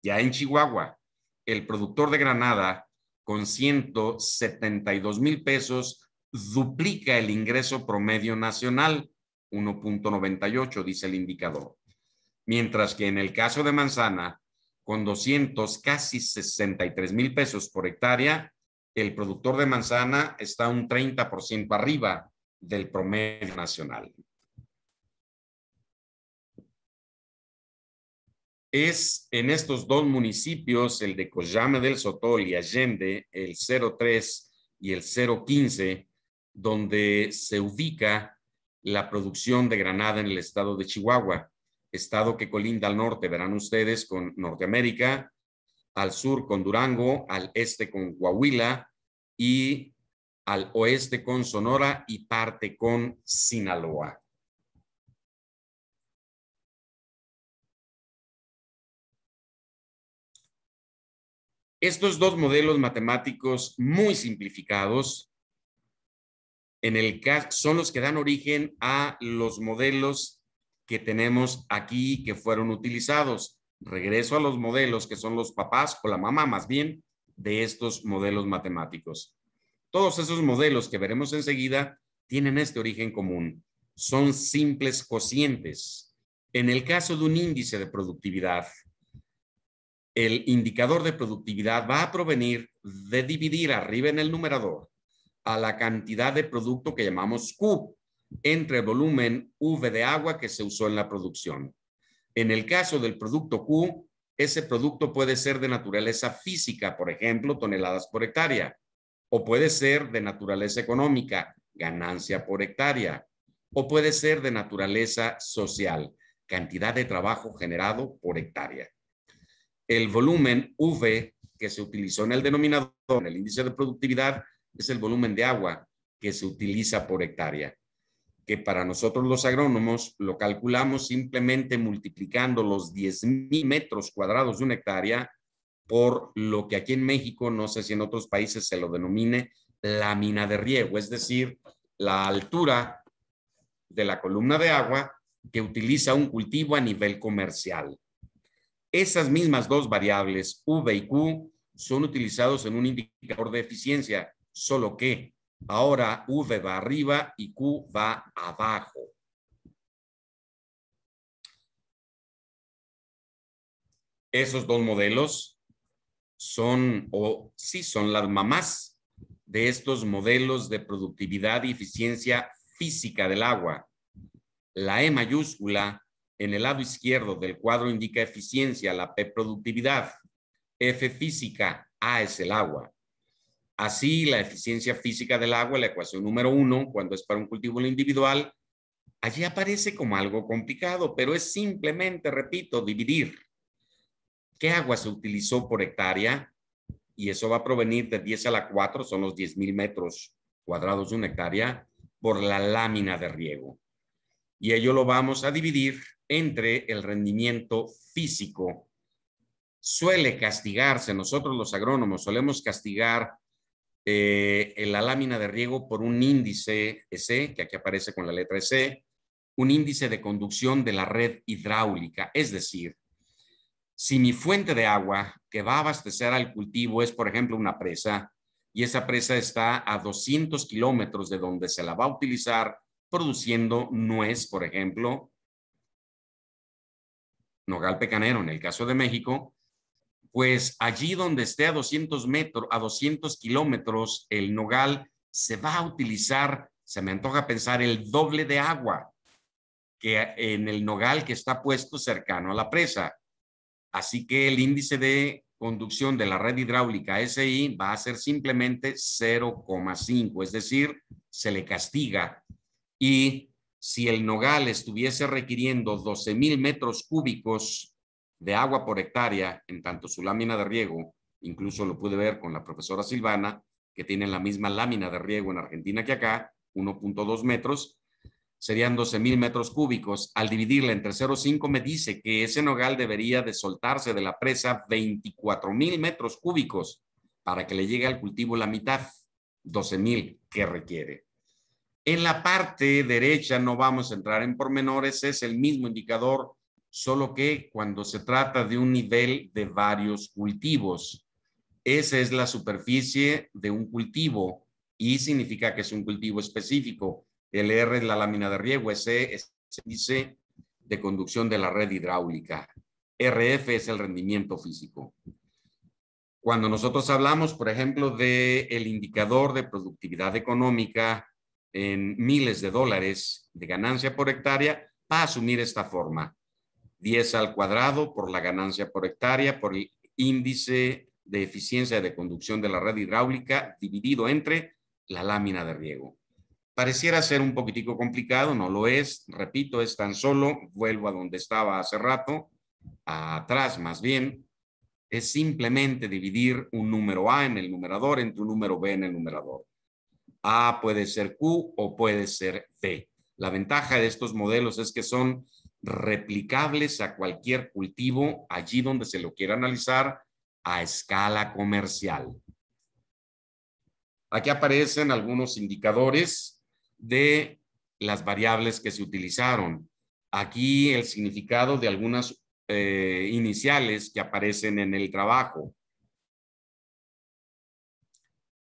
Ya en Chihuahua, el productor de granada con 172,000 pesos duplica el ingreso promedio nacional, 1.98, dice el indicador. Mientras que en el caso de manzana, con 200, casi 63,000 pesos por hectárea, el productor de manzana está un 30% arriba del promedio nacional. Es en estos dos municipios, el de Coyame del Sotol y Allende, el 03 y el 015, donde se ubica la producción de granada en el estado de Chihuahua, estado que colinda al norte, verán ustedes, con Norteamérica, al sur con Durango, al este con Coahuila y al oeste con Sonora y parte con Sinaloa. Estos dos modelos matemáticos muy simplificados en el caso son los que dan origen a los modelos que tenemos aquí que fueron utilizados. Regreso a los modelos que son los papás o la mamá más bien de estos modelos matemáticos. Todos esos modelos que veremos enseguida tienen este origen común. Son simples cocientes. En el caso de un índice de productividad, el indicador de productividad va a provenir de dividir arriba en el numerador a la cantidad de producto que llamamos Q entre el volumen V de agua que se usó en la producción. En el caso del producto Q, ese producto puede ser de naturaleza física, por ejemplo, toneladas por hectárea, o puede ser de naturaleza económica, ganancia por hectárea, o puede ser de naturaleza social, cantidad de trabajo generado por hectárea. El volumen V que se utilizó en el denominador, en el índice de productividad, es el volumen de agua que se utiliza por hectárea, que para nosotros los agrónomos lo calculamos simplemente multiplicando los 10,000 metros cuadrados de una hectárea por lo que aquí en México, no sé si en otros países se lo denomine lámina de riego, es decir, la altura de la columna de agua que utiliza un cultivo a nivel comercial. Esas mismas dos variables, V y Q, son utilizados en un indicador de eficiencia, solo que ahora V va arriba y Q va abajo. Esos dos modelos son, o sí son las mamás de estos modelos de productividad y eficiencia física del agua. La E mayúscula en el lado izquierdo del cuadro indica eficiencia, la P productividad, F física, A es el agua. Así, la eficiencia física del agua, la ecuación número 1, cuando es para un cultivo individual, allí aparece como algo complicado, pero es simplemente, repito, dividir qué agua se utilizó por hectárea, y eso va a provenir de 10 a la 4, son los 10,000 metros cuadrados de una hectárea, por la lámina de riego. Y ello lo vamos a dividir entre el rendimiento físico suele castigarse, nosotros los agrónomos solemos castigar en la lámina de riego por un índice EC, que aquí aparece con la letra EC, un índice de conducción de la red hidráulica. Es decir, si mi fuente de agua que va a abastecer al cultivo es, por ejemplo, una presa, y esa presa está a 200 kilómetros de donde se la va a utilizar produciendo nuez, por ejemplo, nogal pecanero en el caso de México, pues allí donde esté a 200 metros, a 200 kilómetros, el nogal se va a utilizar, se me antoja pensar, el doble de agua que en el nogal que está puesto cercano a la presa. Así que el índice de conducción de la red hidráulica SI va a ser simplemente 0,5, es decir, se le castiga. Y si el nogal estuviese requiriendo 12,000 metros cúbicos de agua por hectárea, en tanto su lámina de riego, incluso lo pude ver con la profesora Silvana, que tiene la misma lámina de riego en Argentina que acá, 1.2 metros, serían 12,000 metros cúbicos. Al dividirla entre 0,5 me dice que ese nogal debería de soltarse de la presa 24,000 metros cúbicos para que le llegue al cultivo la mitad, 12,000 que requiere. En la parte derecha no vamos a entrar en pormenores, es el mismo indicador, solo que cuando se trata de un nivel de varios cultivos, esa es la superficie de un cultivo y significa que es un cultivo específico. El R es la lámina de riego, ese es el índice de conducción de la red hidráulica. RF es el rendimiento físico. Cuando nosotros hablamos, por ejemplo, del indicador de productividad económica en miles de dólares de ganancia por hectárea, va a asumir esta forma. 10 al cuadrado por la ganancia por hectárea, por el índice de eficiencia de conducción de la red hidráulica dividido entre la lámina de riego. Pareciera ser un poquitico complicado, no lo es. Repito, es tan solo, vuelvo a donde estaba hace rato, atrás más bien, es simplemente dividir un número A en el numerador entre un número B en el numerador. A puede ser Q o puede ser B. La ventaja de estos modelos es que son replicables a cualquier cultivo allí donde se lo quiera analizar a escala comercial. Aquí aparecen algunos indicadores de las variables que se utilizaron. Aquí el significado de algunas iniciales que aparecen en el trabajo.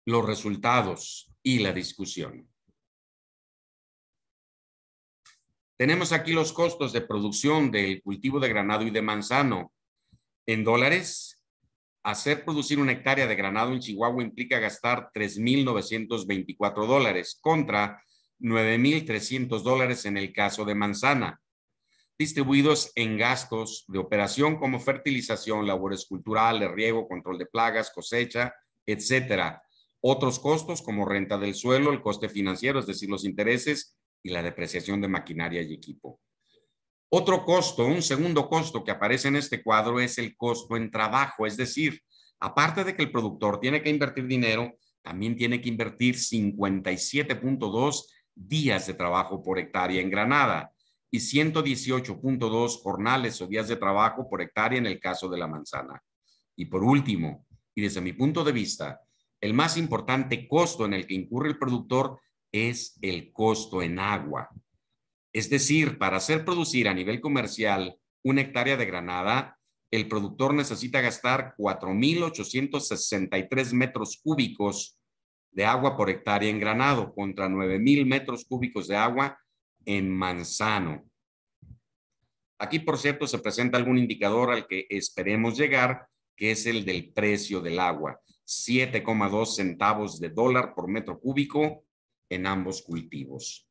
Los resultados y la discusión. Tenemos aquí los costos de producción del cultivo de granado y de manzano. En dólares, hacer producir una hectárea de granado en Chihuahua implica gastar $3,924 contra $9,300 en el caso de manzana, distribuidos en gastos de operación como fertilización, labores culturales, riego, control de plagas, cosecha, etcétera. Otros costos como renta del suelo, el coste financiero, es decir, los intereses y la depreciación de maquinaria y equipo. Otro costo, un segundo costo que aparece en este cuadro es el costo en trabajo, es decir, aparte de que el productor tiene que invertir dinero, también tiene que invertir 57.2 días de trabajo por hectárea en granada y 118.2 jornales o días de trabajo por hectárea en el caso de la manzana. Y por último, y desde mi punto de vista, el más importante costo en el que incurre el productor es el costo en agua. Es decir, para hacer producir a nivel comercial una hectárea de granada, el productor necesita gastar 4,863 metros cúbicos de agua por hectárea en granado contra 9,000 metros cúbicos de agua en manzano. Aquí, por cierto, se presenta algún indicador al que esperemos llegar, que es el del precio del agua. 7,2 centavos de dólar por metro cúbico en ambos cultivos.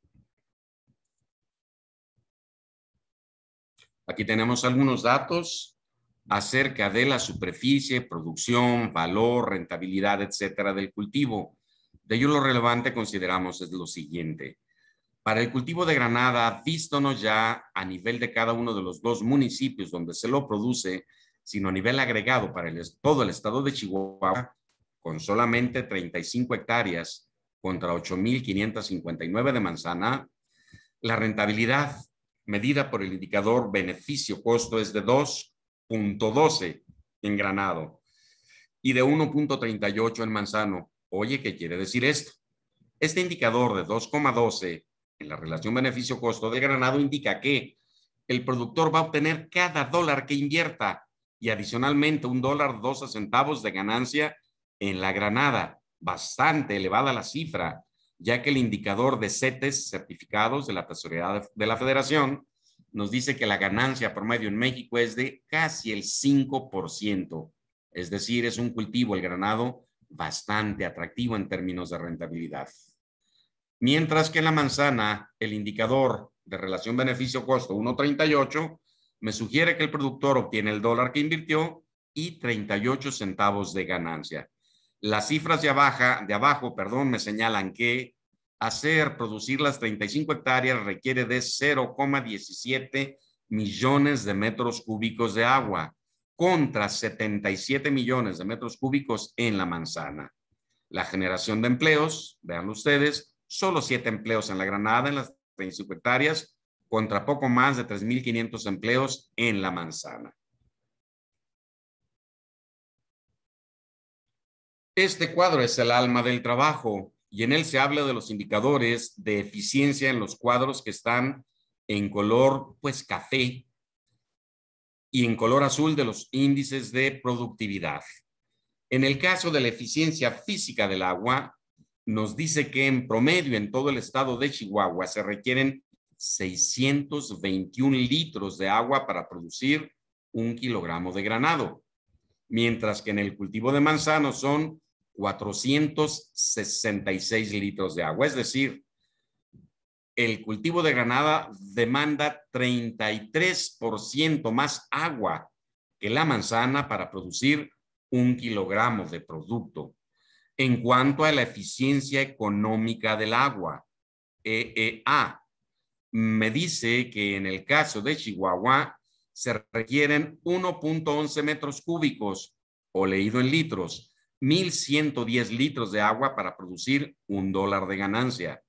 Aquí tenemos algunos datos acerca de la superficie, producción, valor, rentabilidad, etcétera, del cultivo. De ello lo relevante consideramos es lo siguiente. Para el cultivo de granada, vístonos ya a nivel de cada uno de los dos municipios donde se lo produce, sino a nivel agregado para todo el estado de Chihuahua, con solamente 35 hectáreas contra 8,559 de manzana, la rentabilidad medida por el indicador beneficio-costo es de 2,12 en granado y de 1.38 en manzano. Oye, ¿qué quiere decir esto? Este indicador de 2,12 en la relación beneficio-costo de granado indica que el productor va a obtener cada dólar que invierta y adicionalmente $1.12 de ganancia en la granada. Bastante elevada la cifra, ya que el indicador de CETES, certificados de la Tesorería de la Federación, nos dice que la ganancia promedio en México es de casi el 5%. Es decir, es un cultivo, el granado, bastante atractivo en términos de rentabilidad. Mientras que en la manzana, el indicador de relación beneficio-costo 1.38 me sugiere que el productor obtiene el dólar que invirtió y 38 centavos de ganancia. Las cifras de abajo, me señalan que producir las 35 hectáreas requiere de 0,17 millones de metros cúbicos de agua contra 77 millones de metros cúbicos en la manzana. La generación de empleos, vean ustedes, solo 7 empleos en la granada en las 35 hectáreas contra poco más de 3.500 empleos en la manzana. Este cuadro es el alma del trabajo y en él se habla de los indicadores de eficiencia en los cuadros que están en color pues café y en color azul de los índices de productividad. En el caso de la eficiencia física del agua, nos dice que en promedio en todo el estado de Chihuahua se requieren 621 litros de agua para producir 1 kilogramo de granado, mientras que en el cultivo de manzano son 466 litros de agua. Es decir, el cultivo de granada demanda 33% más agua que la manzana para producir 1 kilogramo de producto. En cuanto a la eficiencia económica del agua, EEA, me dice que en el caso de Chihuahua se requieren 1.11 metros cúbicos o leído en litros, 1.110 litros de agua para producir $1 de ganancia.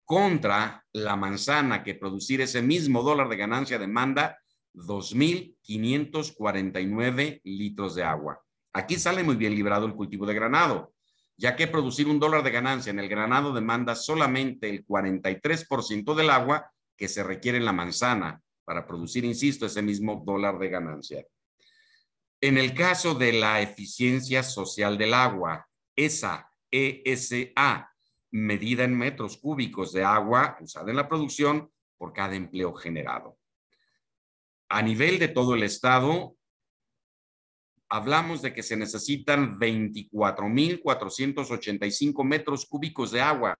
Contra la manzana, que producir ese mismo dólar de ganancia demanda 2.549 litros de agua. Aquí sale muy bien librado el cultivo de granado, ya que producir $1 de ganancia en el granado demanda solamente el 43% del agua que se requiere en la manzana para producir, insisto, ese mismo dólar de ganancia. En el caso de la eficiencia social del agua, esa ESA, medida en metros cúbicos de agua usada en la producción por cada empleo generado. A nivel de todo el estado, hablamos de que se necesitan 24.485 metros cúbicos de agua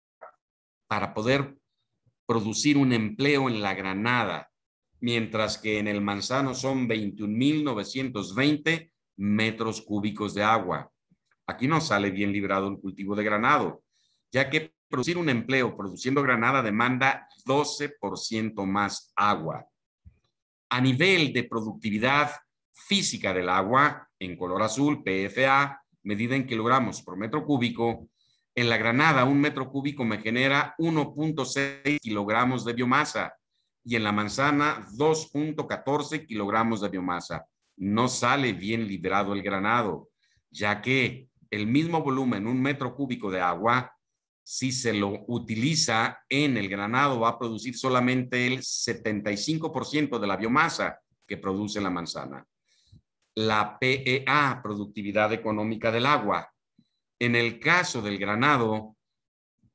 para poder producir un empleo en la granada, mientras que en el manzano son 21.920 metros cúbicos de agua. Aquí no sale bien librado el cultivo de granado, ya que producir un empleo produciendo granada demanda 12% más agua. A nivel de productividad física del agua, en color azul, PFA, medida en kilogramos por metro cúbico, en la granada 1 metro cúbico me genera 1.6 kilogramos de biomasa y en la manzana 2.14 kilogramos de biomasa. No sale bien librado el granado, ya que el mismo volumen, 1 metro cúbico de agua, si se lo utiliza en el granado, va a producir solamente el 75% de la biomasa que produce la manzana. La PEA, productividad económica del agua. En el caso del granado,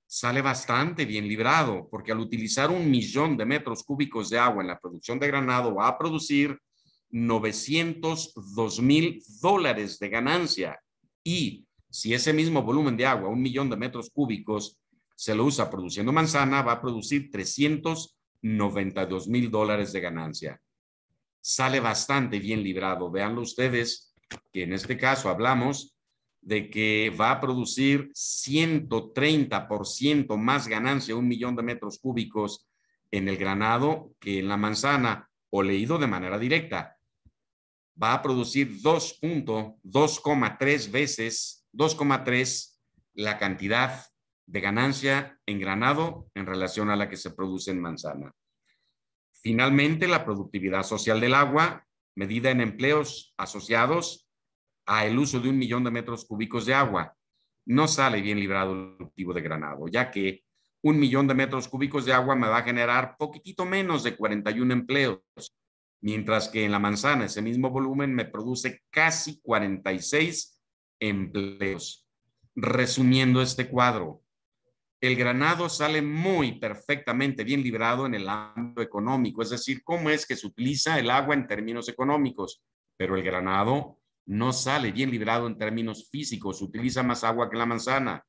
sale bastante bien librado, porque al utilizar 1 millón de metros cúbicos de agua en la producción de granado, va a producir $902,000 de ganancia. Y si ese mismo volumen de agua, 1 millón de metros cúbicos, se lo usa produciendo manzana, va a producir $392,000 de ganancia. Sale bastante bien librado. Véanlo ustedes, que en este caso hablamos de que va a producir 130% más ganancia, 1 millón de metros cúbicos en el granado que en la manzana, o leído de manera directa. Va a producir 2,3 veces, 2,3 la cantidad de ganancia en granado en relación a la que se produce en manzana. Finalmente, la productividad social del agua, medida en empleos asociados el uso de 1 millón de metros cúbicos de agua. No sale bien librado el cultivo de granado, ya que 1 millón de metros cúbicos de agua me va a generar poquitito menos de 41 empleos, mientras que en la manzana ese mismo volumen me produce casi 46 empleos. Resumiendo este cuadro, el granado sale muy perfectamente bien librado en el ámbito económico, es decir, cómo es que se utiliza el agua en términos económicos, pero el granado no sale bien librado en términos físicos, utiliza más agua que la manzana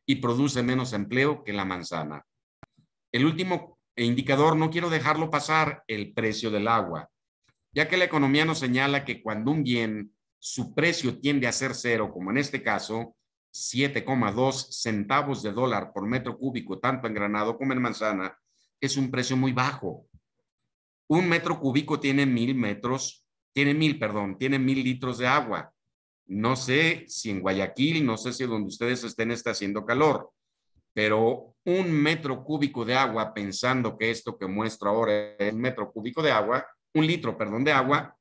y produce menos empleo que la manzana. El último indicador, no quiero dejarlo pasar, el precio del agua, ya que la economía nos señala que cuando un bien, su precio tiende a ser cero, como en este caso, 7,2 centavos de dólar por metro cúbico, tanto en granado como en manzana, es un precio muy bajo. Un metro cúbico tiene 1000 litros de agua. No sé si en Guayaquil, no sé si donde ustedes estén está haciendo calor, pero un metro cúbico de agua, pensando que esto que muestro ahora es un metro cúbico de agua, un litro, perdón, de agua,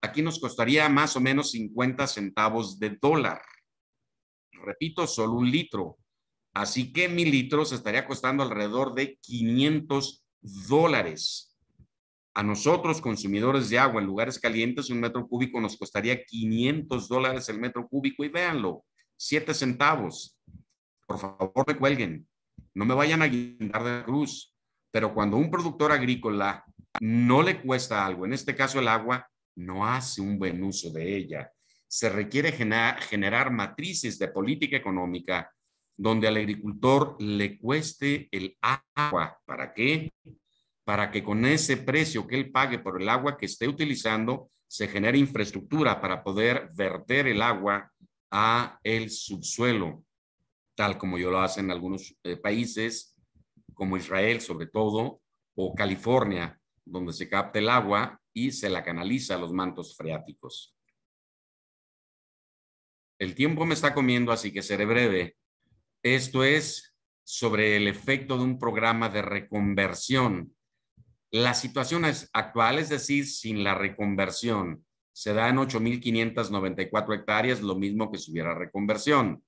aquí nos costaría más o menos 50 centavos de dólar. Repito, solo un litro. Así que 1000 litros estaría costando alrededor de $500. A nosotros, consumidores de agua en lugares calientes, un metro cúbico nos costaría $500 el metro cúbico y véanlo, 7 centavos. Por favor, me cuelguen. No me vayan a guindar de la cruz. Pero cuando un productor agrícola no le cuesta algo, en este caso el agua, no hace un buen uso de ella. Se requiere generar matrices de política económica donde al agricultor le cueste el agua. ¿Para qué? Para que con ese precio que él pague por el agua que esté utilizando, se genere infraestructura para poder verter el agua a el subsuelo, tal como yo lo hacen en algunos países, como Israel sobre todo, o California, donde se capta el agua y se la canaliza a los mantos freáticos. El tiempo me está comiendo, así que seré breve. Esto es sobre el efecto de un programa de reconversión. La situación actual, es decir, sin la reconversión, se da en 8,594 hectáreas, lo mismo que si hubiera reconversión.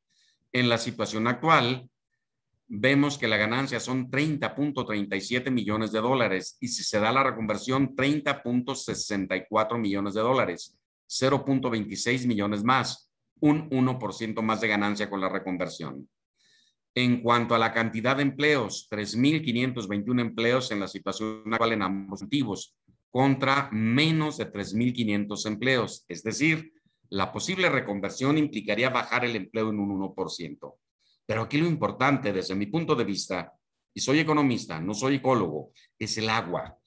En la situación actual, vemos que la ganancia son 30,37 millones de dólares y si se da la reconversión, 30,64 millones de dólares, 0,26 millones más, un 1% más de ganancia con la reconversión. En cuanto a la cantidad de empleos, 3,521 empleos en la situación actual en ambos cultivos, contra menos de 3,500 empleos. Es decir, la posible reconversión implicaría bajar el empleo en un 1%. Pero aquí lo importante, desde mi punto de vista, y soy economista, no soy ecólogo, es el agua.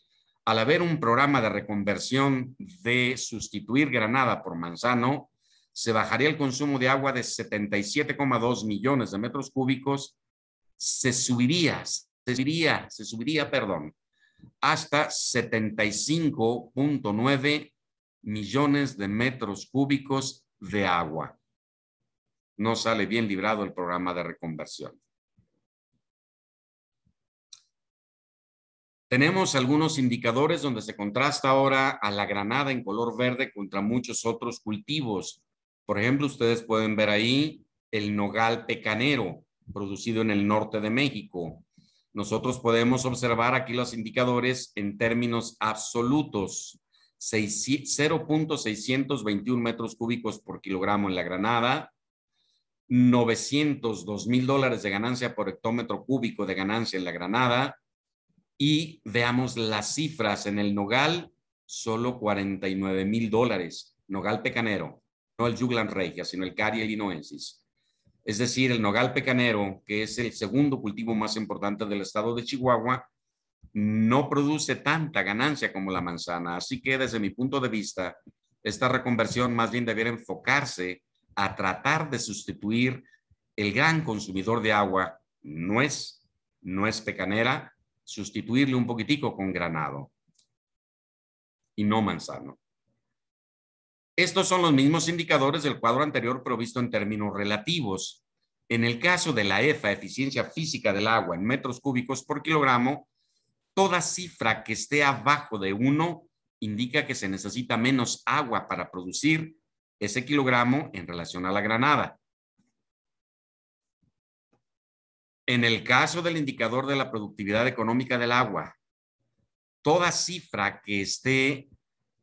Al haber un programa de reconversión de sustituir granada por manzano, se bajaría el consumo de agua de 77,2 millones de metros cúbicos, se subiría, hasta 75,9 millones de metros cúbicos de agua. No sale bien librado el programa de reconversión. Tenemos algunos indicadores donde se contrasta ahora a la granada en color verde contra muchos otros cultivos. Por ejemplo, ustedes pueden ver ahí el nogal pecanero, producido en el norte de México. Nosotros podemos observar aquí los indicadores en términos absolutos. 0,621 metros cúbicos por kilogramo en la granada, $902,000 de ganancia por hectómetro cúbico de ganancia en la granada, y veamos las cifras en el nogal, solo $49,000, nogal pecanero, no el Jugland regia, sino el Caria illinoensis. Es decir, el nogal pecanero, que es el segundo cultivo más importante del estado de Chihuahua, no produce tanta ganancia como la manzana. Así que desde mi punto de vista, esta reconversión más bien debería enfocarse a tratar de sustituir el gran consumidor de agua, nuez pecanera, sustituirle un poquitico con granado y no manzano. Estos son los mismos indicadores del cuadro anterior, pero visto en términos relativos. En el caso de la EFA, eficiencia física del agua en metros cúbicos por kilogramo, toda cifra que esté abajo de 1 indica que se necesita menos agua para producir ese kilogramo en relación a la granada. En el caso del indicador de la productividad económica del agua, toda cifra que esté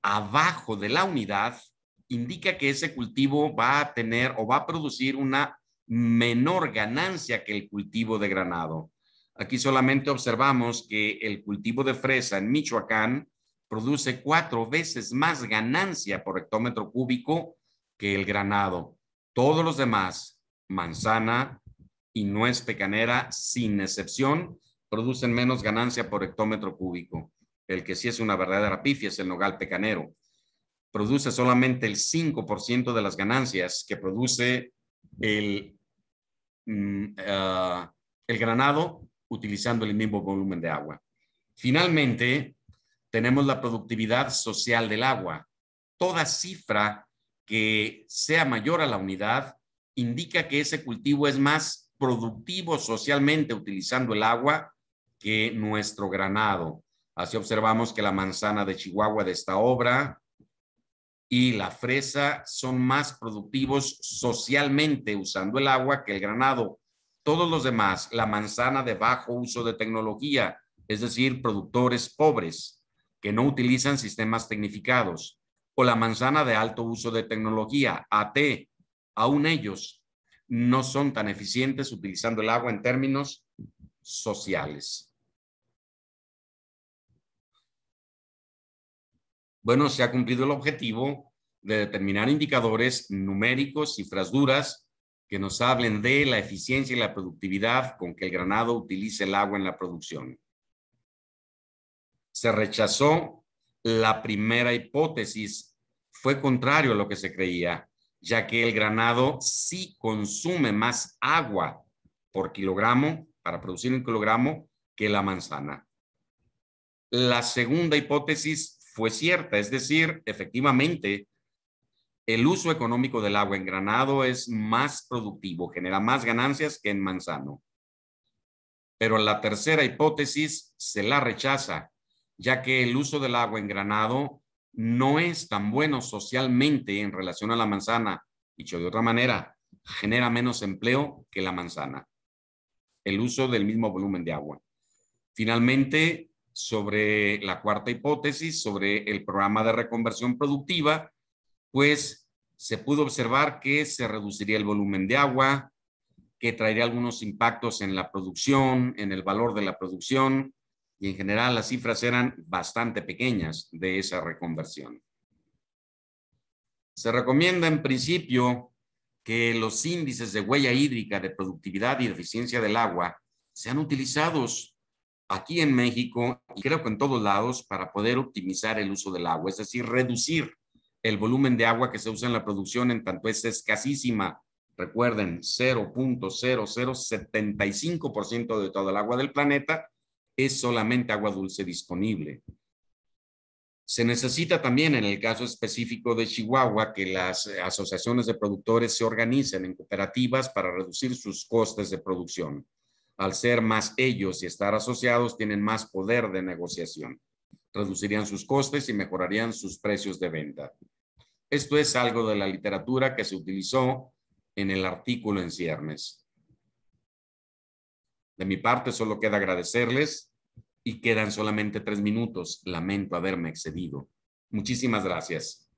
abajo de la unidad indica que ese cultivo va a tener o va a producir una menor ganancia que el cultivo de granado. Aquí solamente observamos que el cultivo de fresa en Michoacán produce 4 veces más ganancia por hectómetro cúbico que el granado. Todos los demás, manzana y nuez pecanera, sin excepción, producen menos ganancia por hectómetro cúbico. El que sí es una verdadera pifia es el nogal pecanero. Produce solamente el 5% de las ganancias que produce el granado utilizando el mismo volumen de agua. Finalmente, tenemos la productividad social del agua. Toda cifra que sea mayor a la unidad indica que ese cultivo es más productivo socialmente utilizando el agua que nuestro granado. Así observamos que la manzana de Chihuahua de esta obra y la fresa son más productivos socialmente usando el agua que el granado. Todos los demás, la manzana de bajo uso de tecnología, es decir, productores pobres que no utilizan sistemas tecnificados, o la manzana de alto uso de tecnología, AT, aún ellos no son tan eficientes utilizando el agua en términos sociales. Bueno, se ha cumplido el objetivo de determinar indicadores numéricos, cifras duras, que nos hablen de la eficiencia y la productividad con que el granado utiliza el agua en la producción. Se rechazó la primera hipótesis, fue contrario a lo que se creía, ya que el granado sí consume más agua por kilogramo, para producir un kilogramo, que la manzana. La segunda hipótesis fue cierta, es decir, efectivamente, el uso económico del agua en granado es más productivo, genera más ganancias que en manzano. Pero la tercera hipótesis se la rechaza, ya que el uso del agua en granado no es tan bueno socialmente en relación a la manzana. Dicho de otra manera, genera menos empleo que la manzana. El uso del mismo volumen de agua. Finalmente, sobre la cuarta hipótesis, sobre el programa de reconversión productiva, pues se pudo observar que se reduciría el volumen de agua, que traería algunos impactos en la producción, en el valor de la producción, y en general las cifras eran bastante pequeñas de esa reconversión. Se recomienda en principio que los índices de huella hídrica de productividad y de eficiencia del agua sean utilizados aquí en México y creo que en todos lados para poder optimizar el uso del agua, es decir, reducir el volumen de agua que se usa en la producción en tanto es escasísima. Recuerden, 0.0075% de todo el agua del planeta es solamente agua dulce disponible. Se necesita también, en el caso específico de Chihuahua, que las asociaciones de productores se organicen en cooperativas para reducir sus costes de producción. Al ser más ellos y estar asociados, tienen más poder de negociación. Reducirían sus costes y mejorarían sus precios de venta. Esto es algo de la literatura que se utilizó en el artículo en ciernes. De mi parte, solo queda agradecerles y quedan solamente 3 minutos. Lamento haberme excedido. Muchísimas gracias.